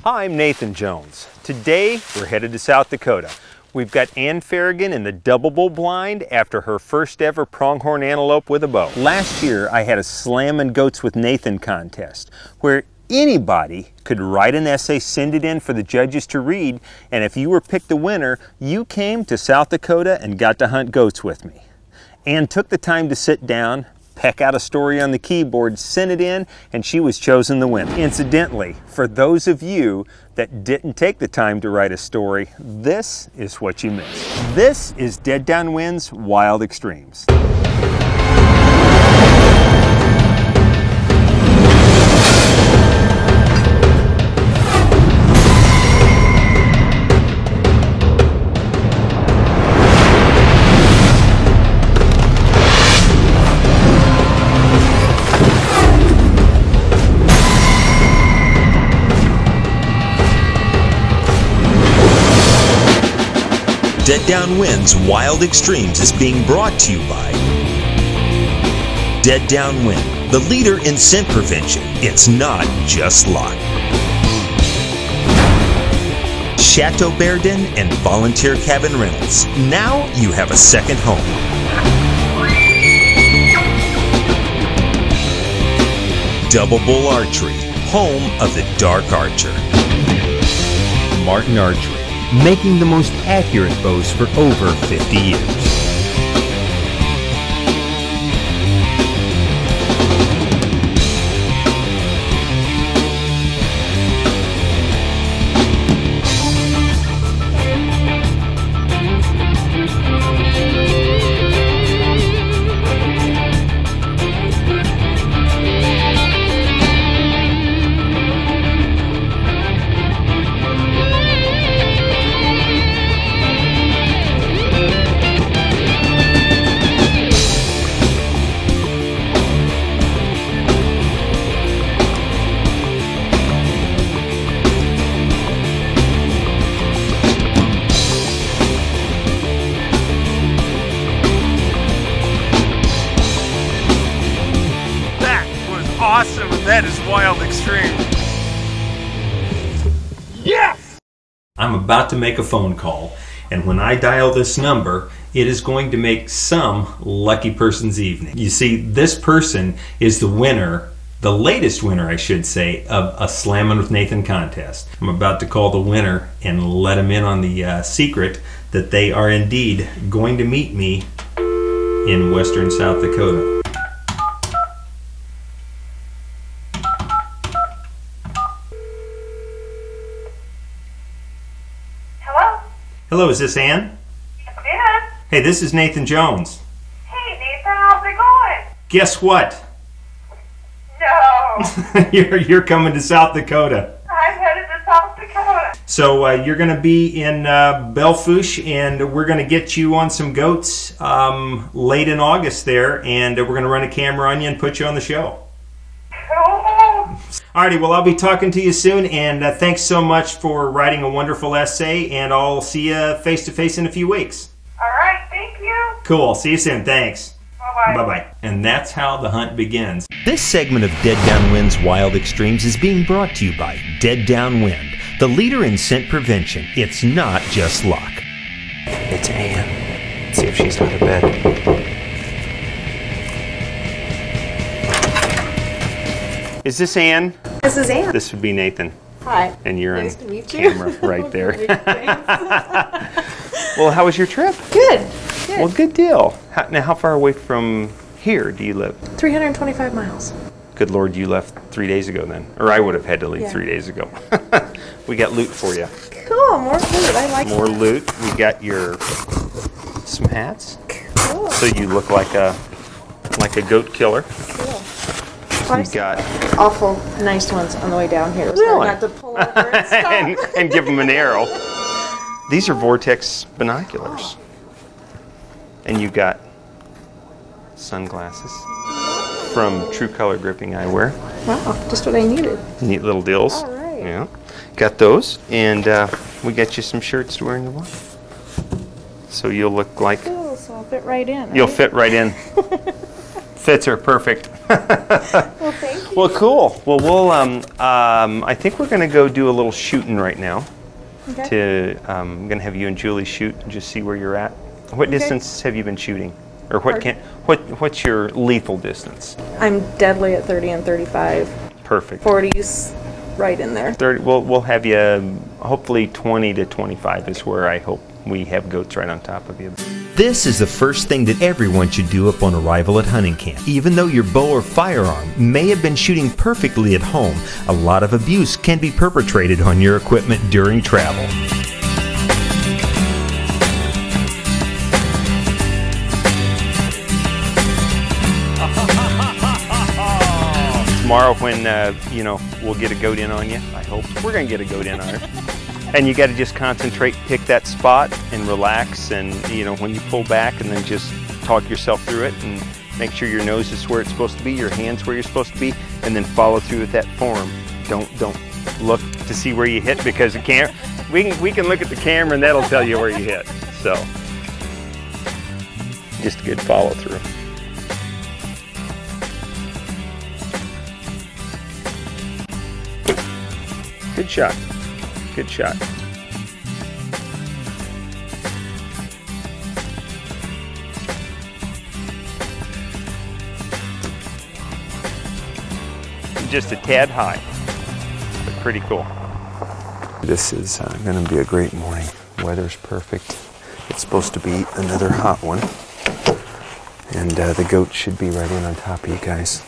Hi, I'm Nathan Jones. Today we're headed to South Dakota. We've got Ann Feragen in the double bull blind after her first ever pronghorn antelope with a bow. Last year I had a Slammin Goats with Nathan contest where anybody could write an essay, send it in for the judges to read, and if you were picked the winner, you came to South Dakota and got to hunt goats with me. Ann took the time to sit down, peck out a story on the keyboard, sent it in, and she was chosen the winner. Incidentally, for those of you that didn't take the time to write a story, this is what you missed. This is Dead Downwind's Wild Extremes. Dead Downwind's Wild Extremes is being brought to you by Dead Downwind, the leader in scent prevention. It's not just luck. Chateau Berdin and Volunteer Cabin Rentals. Now you have a second home. Double Bull Archery, home of the Dark Archer. Martin Archery, making the most accurate bows for over 50 years. Awesome, that is Wild Extreme. Yes! I'm about to make a phone call, and when I dial this number, it is going to make some lucky person's evening. You see, this person is the winner, the latest winner I should say, of a Slammin' with Nathan contest. I'm about to call the winner and let him in on the secret that they are indeed going to meet me in western South Dakota. Hello, is this Ann? Yes. Hey, this is Nathan Jones. Hey, Nathan, how's it going? Guess what? No. You're coming to South Dakota. I'm headed to South Dakota. So you're going to be in Belfouche, and we're going to get you on some goats late in August there, and we're going to run a camera on you and put you on the show. Cool. Alrighty, well, I'll be talking to you soon, and thanks so much for writing a wonderful essay, and I'll see you face-to-face in a few weeks. All right, thank you. Cool, see you soon, thanks. Bye-bye. Bye-bye. And that's how the hunt begins. This segment of Dead Downwind's Wild Extremes is being brought to you by Dead Downwind, the leader in scent prevention. It's not just luck. It's Ann. Let's see if she's out of bed. Is this Ann? This is Ann. This would be Nathan. Hi. And you're nice on to meet you. camera right there. Well, how was your trip? Good. Good. Well, good deal. Now, how far away from here do you live? 325 miles. Good Lord, you left 3 days ago then. Or I would have had to leave Yeah. 3 days ago. We got loot for you. Cool. More food. I like More loot. We got some hats. Cool. So you look like a goat killer. Cool. We got awful nice ones on the way down here. So Really? I got to pull over and stop. and give them an arrow. These are Vortex binoculars. And you got sunglasses from True Color Gripping Eyewear. Wow, just what I needed. Neat little deals. All right. Yeah. Got those. And we got you some shirts to wear in the water. So you'll look like Cool, so I'll fit right in. you'll right? fit right in. Fits her perfect. Well, thank you. Well, cool. Well, I think we're gonna go do a little shooting right now. Okay. I'm gonna have you and Julie shoot and just see where you're at. What distance have you been shooting? Or what's your lethal distance? I'm deadly at 30 and 35. Perfect. 40's right in there. 30. We'll have you. Hopefully, 20 to 25 is where I hope we have goats right on top of you. This is the first thing that everyone should do upon arrival at hunting camp. Even though your bow or firearm may have been shooting perfectly at home, a lot of abuse can be perpetrated on your equipment during travel. Tomorrow when, you know, we'll get a goat in on you, I hope. We're gonna get a goat in on her. And you gotta just concentrate, pick that spot and relax, and you know, when you pull back and then just talk yourself through it and make sure your nose is where it's supposed to be, your hands where you're supposed to be, and then follow through with that form. Don't look to see where you hit, because we can look at the camera and that'll tell you where you hit. So, just a good follow through. Good shot. Good shot. Just a tad high, but pretty cool. This is going to be a great morning. Weather's perfect. It's supposed to be another hot one. And the goat should be right in on top of you guys.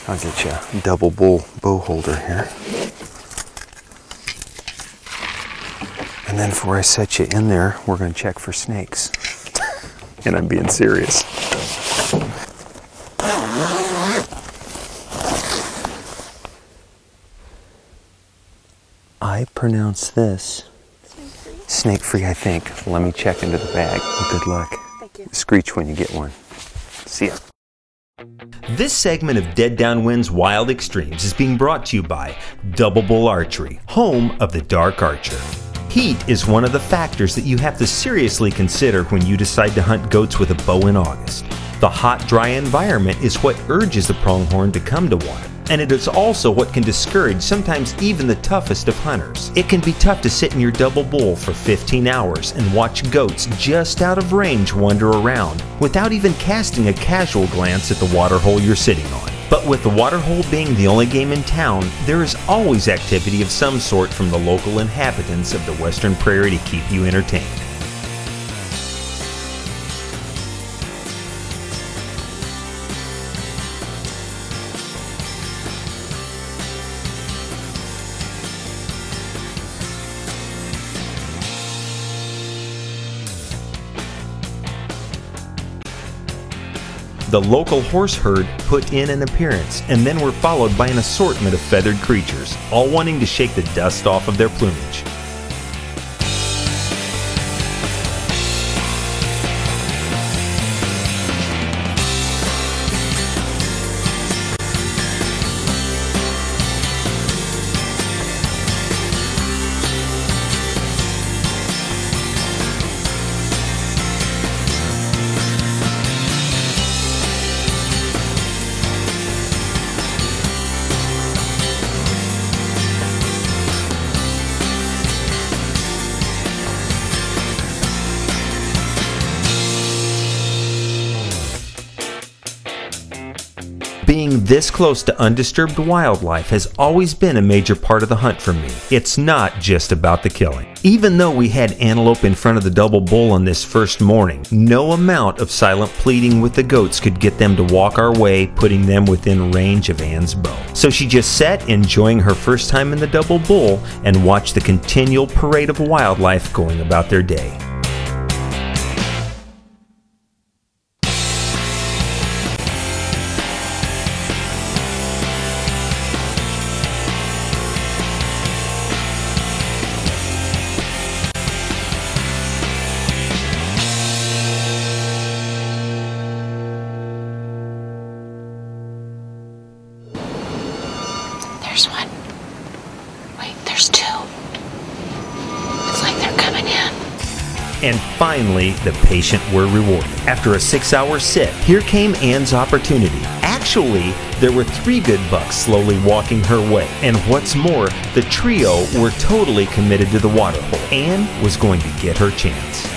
I'll get you a double bull bow holder here. And then before I set you in there, we're going to check for snakes. And I'm being serious. I pronounce this snake-free, I think. Let me check into the bag. Good luck. Thank you. Screech when you get one. See ya. This segment of Dead Downwind's Wild Extremes is being brought to you by Double Bull Archery, home of the Dark Archer. Heat is one of the factors that you have to seriously consider when you decide to hunt goats with a bow in August. The hot, dry environment is what urges the pronghorn to come to water, and it is also what can discourage sometimes even the toughest of hunters. It can be tough to sit in your double bull for 15 hours and watch goats just out of range wander around without even casting a casual glance at the water hole you're sitting on. But with the water hole being the only game in town, there is always activity of some sort from the local inhabitants of the Western Prairie to keep you entertained. The local horse herd put in an appearance and then were followed by an assortment of feathered creatures, all wanting to shake the dust off of their plumage. Being this close to undisturbed wildlife has always been a major part of the hunt for me. It's not just about the killing. Even though we had antelope in front of the double bull on this first morning, no amount of silent pleading with the goats could get them to walk our way, putting them within range of Ann's bow. So she just sat enjoying her first time in the double bull and watched the continual parade of wildlife going about their day. There's one. Wait, there's two. It's like they're coming in. And finally, the patient were rewarded. After a 6-hour sit, here came Ann's opportunity. Actually, there were 3 good bucks slowly walking her way. And what's more, the trio were totally committed to the water hole. Ann was going to get her chance.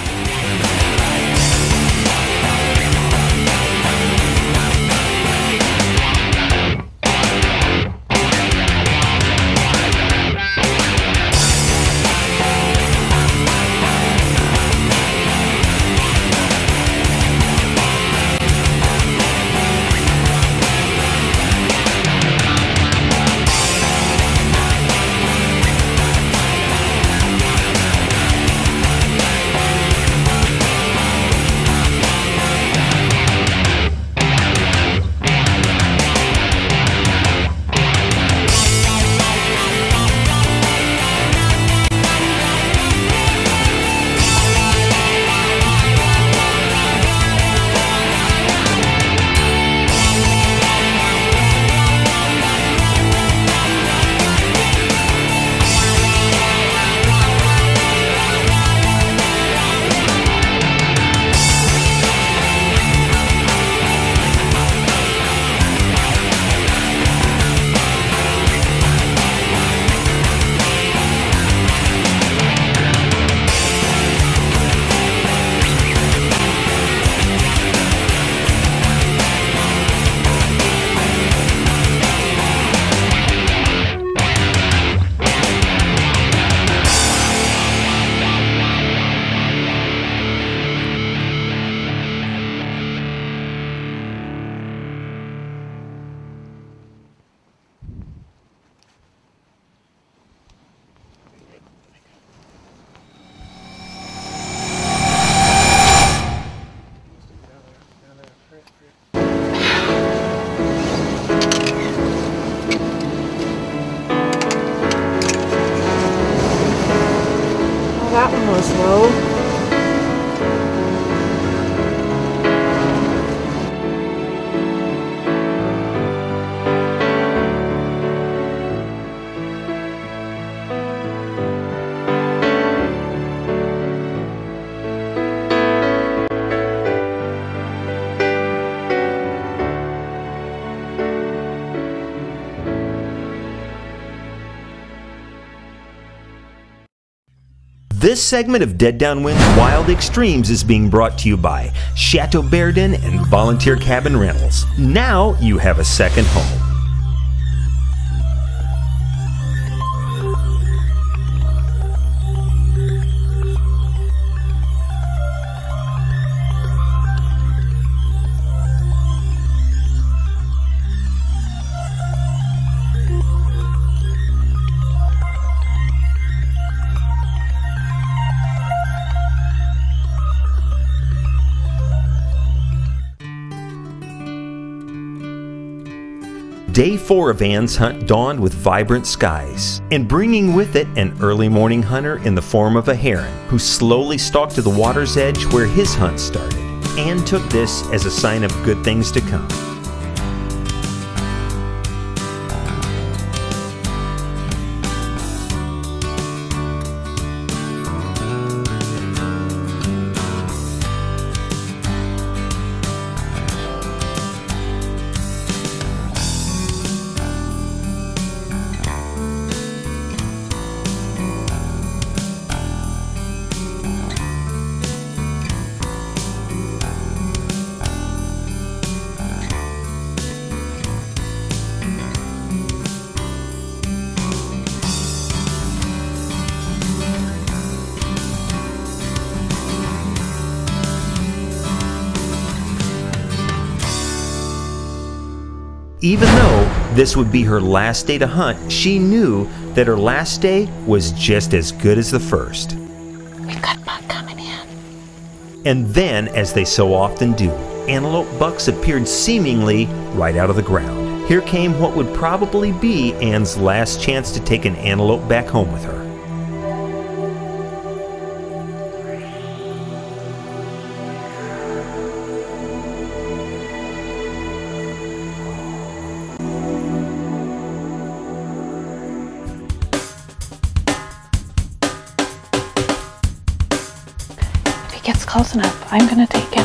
That one was low. This segment of Dead Downwind's Wild Extremes is being brought to you by Chateau Berden and Volunteer Cabin Rentals. Now you have a second home. Day 4 of Ann's hunt dawned with vibrant skies, and bringing with it an early morning hunter in the form of a heron, who slowly stalked to the water's edge where his hunt started. Ann took this as a sign of good things to come. Even though this would be her last day to hunt, she knew that her last day was just as good as the first. We've got buck coming in. And then, as they so often do, antelope bucks appeared seemingly right out of the ground. Here came what would probably be Ann's last chance to take an antelope back home with her. close enough. I'm gonna take him.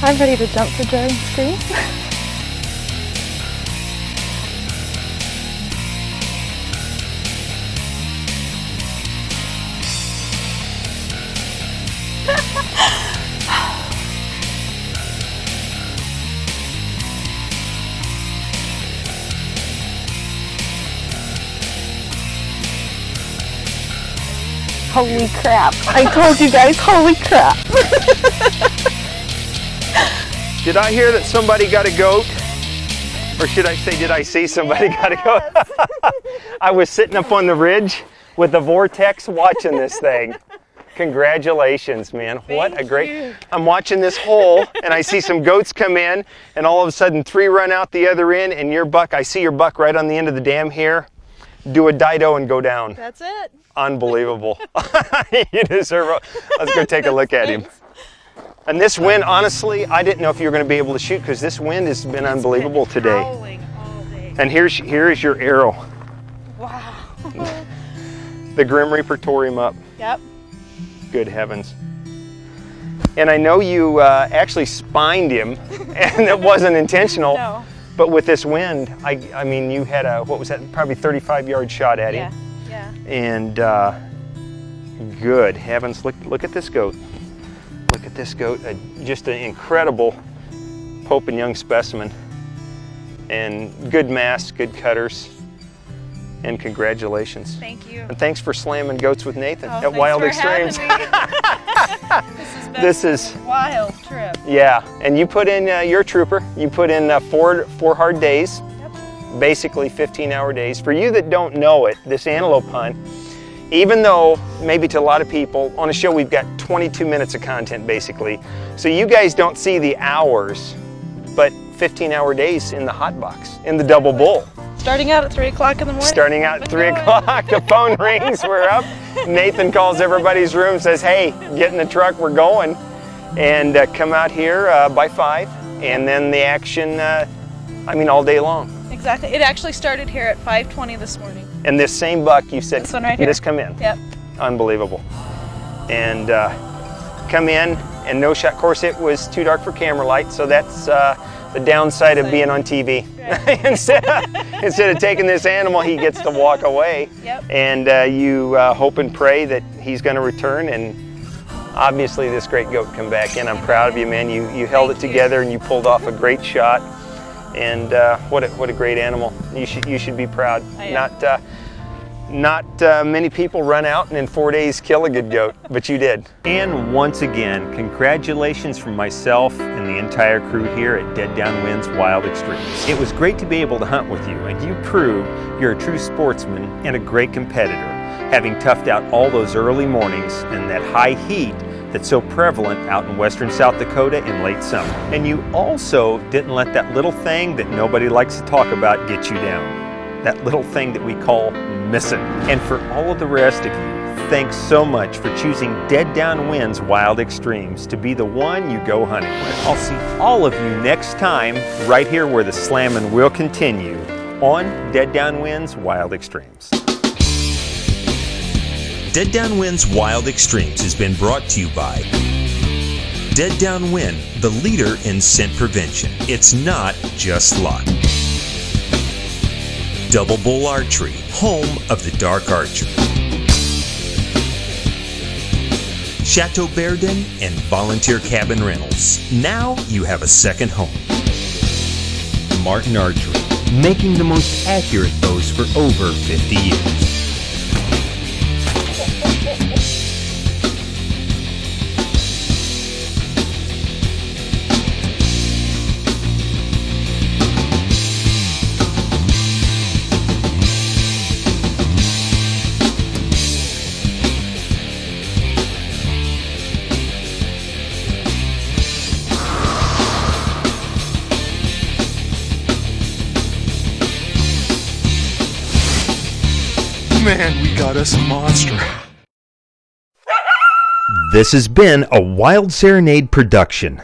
I'm ready to jump for joy and scream. Holy crap. I told you guys, holy crap. Did I hear that somebody got a goat? Or should I say, did I see somebody got a goat? I was sitting up on the ridge with the vortex watching this thing. Congratulations, man. What a great, I'm watching this hole and I see some goats come in and all of a sudden 3 run out the other end and your buck, I see your buck right on the end of the dam here. Do a dido and go down. That's it. Unbelievable. You deserve it. Let's go take a look at him. And this wind, honestly, I didn't know if you were going to be able to shoot because this wind has been unbelievable today. Howling all day. And here is your arrow. Wow. The Grim Reaper tore him up. Yep. Good heavens. And I know you actually spined him, and it wasn't intentional. No. But with this wind, I mean, you had a, what was that, probably 35-yard shot at him. Yeah. And good heavens, look at this goat. Look at this goat, just an incredible Pope and Young specimen. And good mass, good cutters, and congratulations. Thank you. And thanks for slamming goats with Nathan Oh, at Wild Extremes. This is a wild trip. Yeah, and you put in, you're a trooper, you put in four hard days, basically 15-hour days. For you that don't know it, this antelope hunt, even though maybe to a lot of people, on a show we've got 22 minutes of content basically, so you guys don't see the hours, but 15-hour days in the hot box, in the double bull. Starting out at 3 o'clock in the morning. Starting out at 3 o'clock, the phone rings, we're up. Nathan calls everybody's room, says, hey, get in the truck, we're going. And come out here by 5, and then the action, I mean, all day long. Exactly. It actually started here at 5:20 this morning. And this same buck, you said, this one right here. Just come in. Yep. Unbelievable. And come in, and no shot. Of course, it was too dark for camera light, so that's the downside of being on TV. Right. instead of taking this animal, he gets to walk away. Yep. And you hope and pray that he's going to return. And obviously, this great goat come back in. I'm proud of you, man. You held it together and you pulled off a great shot. And what a great animal. You should be proud. Not many people run out and in 4 days kill a good goat, but you did. And once again, congratulations from myself and the entire crew here at Dead Downwind's Wild Extremes. It was great to be able to hunt with you, and you proved you're a true sportsman and a great competitor, having toughed out all those early mornings and that high heat that's so prevalent out in western South Dakota in late summer. And you also didn't let that little thing that nobody likes to talk about get you down. That little thing that we call missing. And for all of the rest of you, thanks so much for choosing Dead Downwind's Wild Extremes to be the one you go hunting with. I'll see all of you next time right here where the slammin' will continue on Dead Downwind's Wild Extremes. Dead Downwind's Wild Extremes has been brought to you by Dead Downwind, the leader in scent prevention. It's not just luck. Double Bull Archery, home of the Dark Archer. Chateau Berden and Volunteer Cabin Rentals. Now you have a second home. Martin Archery, making the most accurate bows for over 50 years. Man, we got us a monster. This has been a Wild Serenade production.